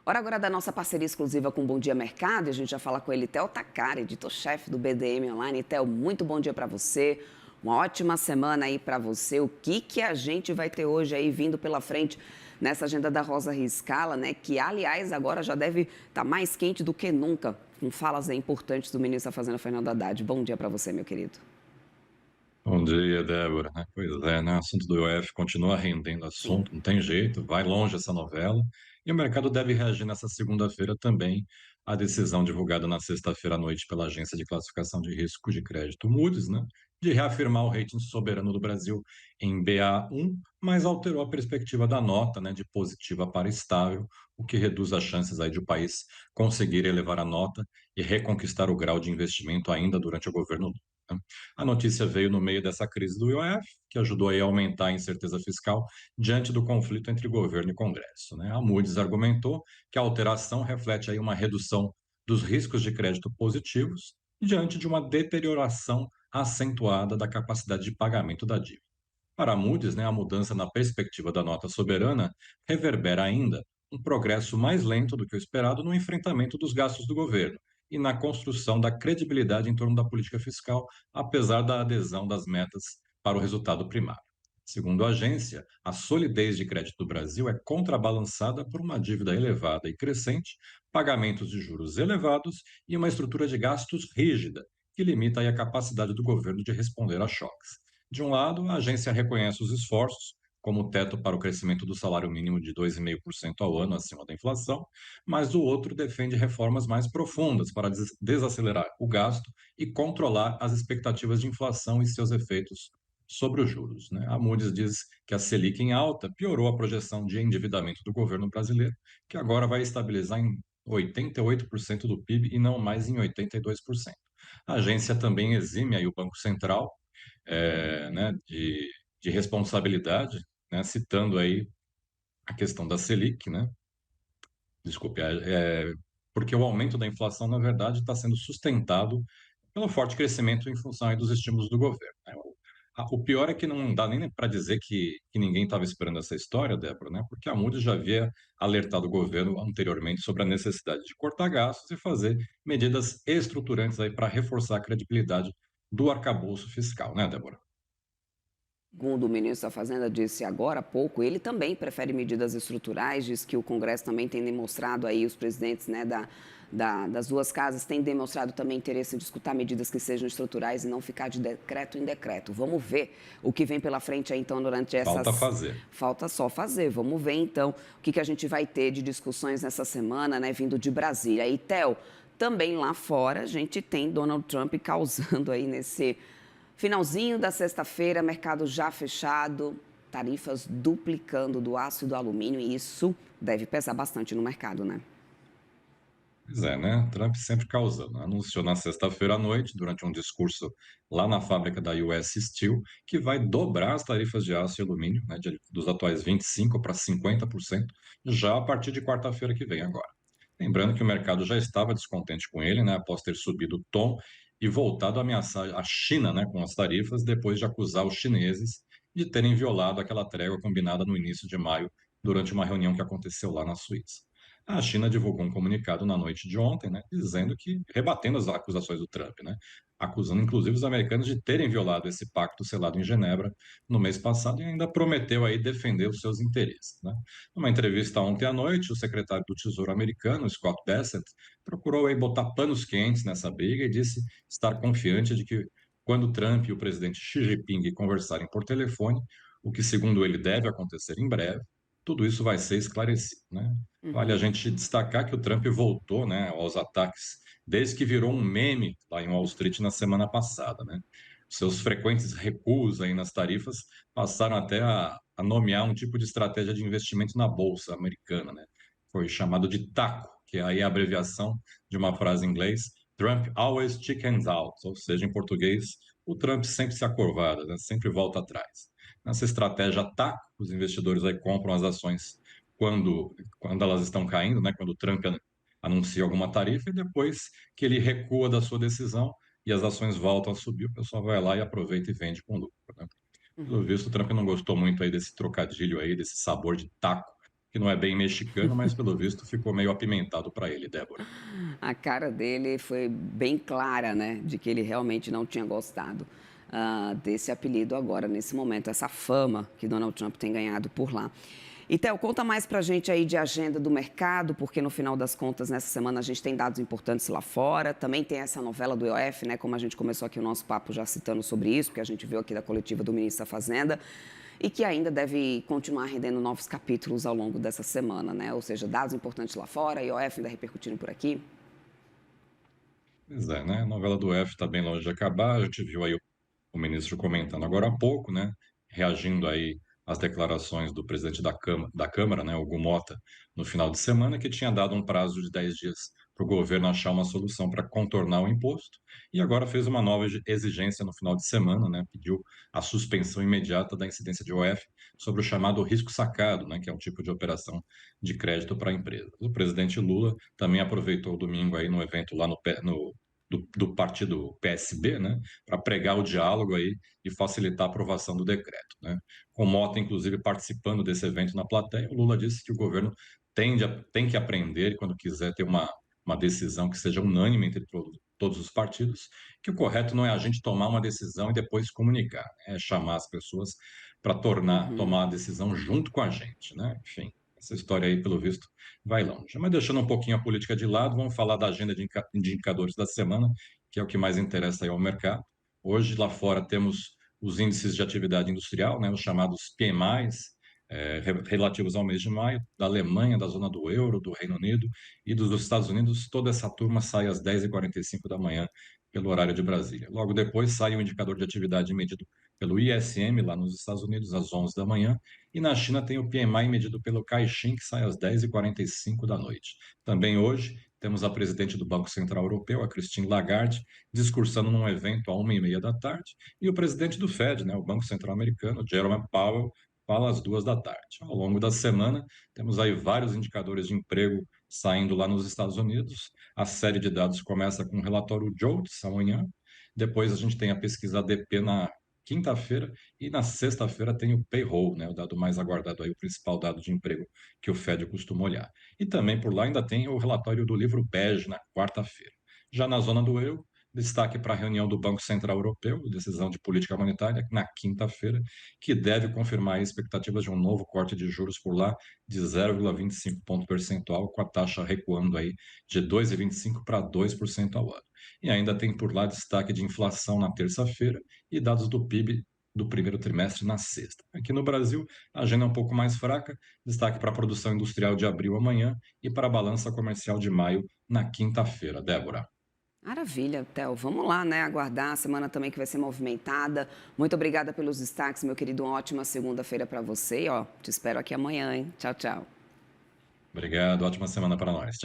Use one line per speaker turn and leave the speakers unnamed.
Hora agora da nossa parceria exclusiva com Bom Dia Mercado. E a gente já fala com ele, Theo Takari, editor-chefe do BDM Online. Theo, muito bom dia para você. Uma ótima semana aí para você. O que a gente vai ter hoje aí vindo pela frente nessa agenda da Rosa Riscala, né? Que, aliás, agora já deve estar mais quente do que nunca, com falas aí importantes do ministro da Fazenda, Fernando Haddad. Bom dia para você, meu querido.
Bom dia, Débora. Pois é, né? O assunto do IOF continua rendendo
Sim.
assunto, não tem jeito, vai longe essa novela. E o mercado deve reagir nessa segunda-feira também à decisão divulgada na sexta-feira à noite pela Agência de Classificação de Risco de Crédito Moody's, né? De reafirmar o rating soberano do Brasil em BA1, mas alterou a perspectiva da nota, né? De positiva para estável, o que reduz as chances aí de o país conseguir elevar a nota e reconquistar o grau de investimento ainda durante o governo Lula, né? A notícia veio no meio dessa crise do IOF, que ajudou aí a aumentar a incerteza fiscal diante do conflito entre governo e Congresso, né? A Moody's argumentou que a alteração reflete aí uma redução dos riscos de crédito positivos diante de uma deterioração acentuada da capacidade de pagamento da dívida. Para a Moody's, né, a mudança na perspectiva da nota soberana reverbera ainda um progresso mais lento do que o esperado no enfrentamento dos gastos do governo e na construção da credibilidade em torno da política fiscal, apesar da adesão das metas para o resultado primário. Segundo a agência, a solidez de crédito do Brasil é contrabalançada por uma dívida elevada e crescente, pagamentos de juros elevados e uma estrutura de gastos rígida, que limita aí a capacidade do governo de responder a choques. De um lado, a agência reconhece os esforços, como o teto para o crescimento do salário mínimo de 2,5% ao ano acima da inflação, mas do outro defende reformas mais profundas para desacelerar o gasto e controlar as expectativas de inflação e seus efeitos sobre os juros, né? A Moody's diz que a Selic em alta piorou a projeção de endividamento do governo brasileiro, que agora vai estabilizar em 88% do PIB e não mais em 82%. A agência também exime aí o Banco Central, né, de responsabilidade, né, citando aí a questão da Selic, né, desculpe, porque o aumento da inflação, na verdade, está sendo sustentado pelo forte crescimento em função aí dos estímulos do governo, né. O pior é que não dá nem para dizer que ninguém estava esperando essa história, Débora, né, porque a Moody's já havia alertado o governo anteriormente sobre a necessidade de cortar gastos e fazer medidas estruturantes aí para reforçar a credibilidade do arcabouço fiscal, né, Débora?
Segundo o ministro da Fazenda disse agora há pouco, ele também prefere medidas estruturais, diz que o Congresso também tem demonstrado aí, os presidentes, né, das duas casas têm demonstrado também interesse em discutir medidas que sejam estruturais e não ficar de decreto em decreto. Vamos ver o que vem pela frente aí, então, durante
Falta
essas...
fazer.
Falta só fazer. Vamos ver, então, o que a gente vai ter de discussões nessa semana, né, vindo de Brasília. E, Theo, também lá fora, a gente tem Donald Trump causando aí nesse finalzinho da sexta-feira, mercado já fechado, tarifas duplicando do aço e do alumínio, e isso deve pesar bastante no mercado, né?
Pois é, né? Trump sempre causando. Anunciou na sexta-feira à noite, durante um discurso lá na fábrica da US Steel, que vai dobrar as tarifas de aço e alumínio, né, dos atuais 25% para 50%, já a partir de quarta-feira que vem agora. Lembrando que o mercado já estava descontente com ele, né, após ter subido o tom e voltado a ameaçar a China, né, com as tarifas, depois de acusar os chineses de terem violado aquela trégua combinada no início de maio, durante uma reunião que aconteceu lá na Suíça. A China divulgou um comunicado na noite de ontem, né, dizendo que, rebatendo as acusações do Trump, né, acusando inclusive os americanos de terem violado esse pacto selado em Genebra no mês passado e ainda prometeu aí defender os seus interesses, né. Numa entrevista ontem à noite, o secretário do Tesouro americano, Scott Bessent, procurou aí botar panos quentes nessa briga e disse estar confiante de que quando Trump e o presidente Xi Jinping conversarem por telefone, o que segundo ele deve acontecer em breve, tudo isso vai ser esclarecido, né? Vale a
Uhum.
gente destacar que o Trump voltou, né, aos ataques desde que virou um meme lá em Wall Street na semana passada, né? Seus frequentes recuos aí nas tarifas passaram até a nomear um tipo de estratégia de investimento na bolsa americana, né? Foi chamado de TACO, que é aí a abreviação de uma frase em inglês, Trump always chickens out, ou seja, em português, o Trump sempre se acurvada, né? Sempre volta atrás. Nessa estratégia TACO, os investidores aí compram as ações quando elas estão caindo, né? Quando o Trump anuncia alguma tarifa e depois que ele recua da sua decisão e as ações voltam a subir, o pessoal vai lá e aproveita e vende com lucro, né? Pelo
Uhum.
visto, o Trump não gostou muito aí desse trocadilho aí, desse sabor de taco, que não é bem mexicano, mas pelo visto ficou meio apimentado para ele, Débora.
A cara dele foi bem clara, né, de que ele realmente não tinha gostado desse apelido agora, nesse momento, essa fama que Donald Trump tem ganhado por lá. E, Theo, conta mais pra gente aí de agenda do mercado, porque no final das contas, nessa semana, a gente tem dados importantes lá fora, também tem essa novela do IOF, né, como a gente começou aqui o nosso papo já citando sobre isso, porque a gente viu aqui da coletiva do ministro da Fazenda, e que ainda deve continuar rendendo novos capítulos ao longo dessa semana, né, ou seja, dados importantes lá fora, IOF ainda repercutindo por aqui.
Pois é, né? A novela do F está bem longe de acabar. A gente viu aí o ministro comentando agora há pouco, né? Reagindo aí às declarações do presidente da Câmara, né? O Hugo Mota, no final de semana, que tinha dado um prazo de 10 dias para o governo achar uma solução para contornar o imposto. E agora fez uma nova exigência no final de semana, né? Pediu a suspensão imediata da incidência de OF sobre o chamado risco sacado, né? Que é um tipo de operação de crédito para empresas. O presidente Lula também aproveitou o domingo aí no evento lá do partido PSB, né, para pregar o diálogo aí e facilitar a aprovação do decreto, né. Com Mota, inclusive, participando desse evento na plateia, o Lula disse que o governo tem que aprender, quando quiser ter uma decisão que seja unânime entre todos os partidos, que o correto não é a gente tomar uma decisão e depois comunicar, né, é chamar as pessoas para tomar a decisão junto com a gente, né? Enfim, essa história aí, pelo visto, vai longe. Mas deixando um pouquinho a política de lado, vamos falar da agenda de indicadores da semana, que é o que mais interessa aí ao mercado. Hoje, lá fora, temos os índices de atividade industrial, né, os chamados PMIs, relativos ao mês de maio, da Alemanha, da zona do euro, do Reino Unido e dos Estados Unidos. Toda essa turma sai às 10h45 da manhã, pelo horário de Brasília. Logo depois sai o indicador de atividade medido pelo ISM, lá nos Estados Unidos, às 11 da manhã, e na China tem o PMI medido pelo Caixin, que sai às 10h45 da noite. Também hoje temos a presidente do Banco Central Europeu, a Christine Lagarde, discursando num evento à 1h30 da tarde, e o presidente do Fed, né, o Banco Central Americano, Jerome Powell, fala às 2 da tarde. Ao longo da semana, temos aí vários indicadores de emprego saindo lá nos Estados Unidos. A série de dados começa com o relatório JOLTS amanhã, depois a gente tem a pesquisa ADP na quinta-feira, e na sexta-feira tem o payroll, né, o dado mais aguardado aí, o principal dado de emprego que o Fed costuma olhar. E também por lá ainda tem o relatório do livro bege na quarta-feira. Já na zona do euro, destaque para a reunião do Banco Central Europeu, decisão de política monetária, na quinta-feira, que deve confirmar expectativas de um novo corte de juros por lá de 0,25 ponto percentual, com a taxa recuando aí de 2,25 para 2% ao ano. E ainda tem por lá destaque de inflação na terça-feira e dados do PIB do primeiro trimestre na sexta. Aqui no Brasil, a agenda é um pouco mais fraca, destaque para a produção industrial de abril amanhã e para a balança comercial de maio na quinta-feira. Débora.
Maravilha, Theo. Vamos lá, né? Aguardar a semana também que vai ser movimentada. Muito obrigada pelos destaques, meu querido. Uma ótima segunda-feira para você. E, ó, te espero aqui amanhã, hein? Tchau, tchau.
Obrigado, ótima semana para nós. Tchau.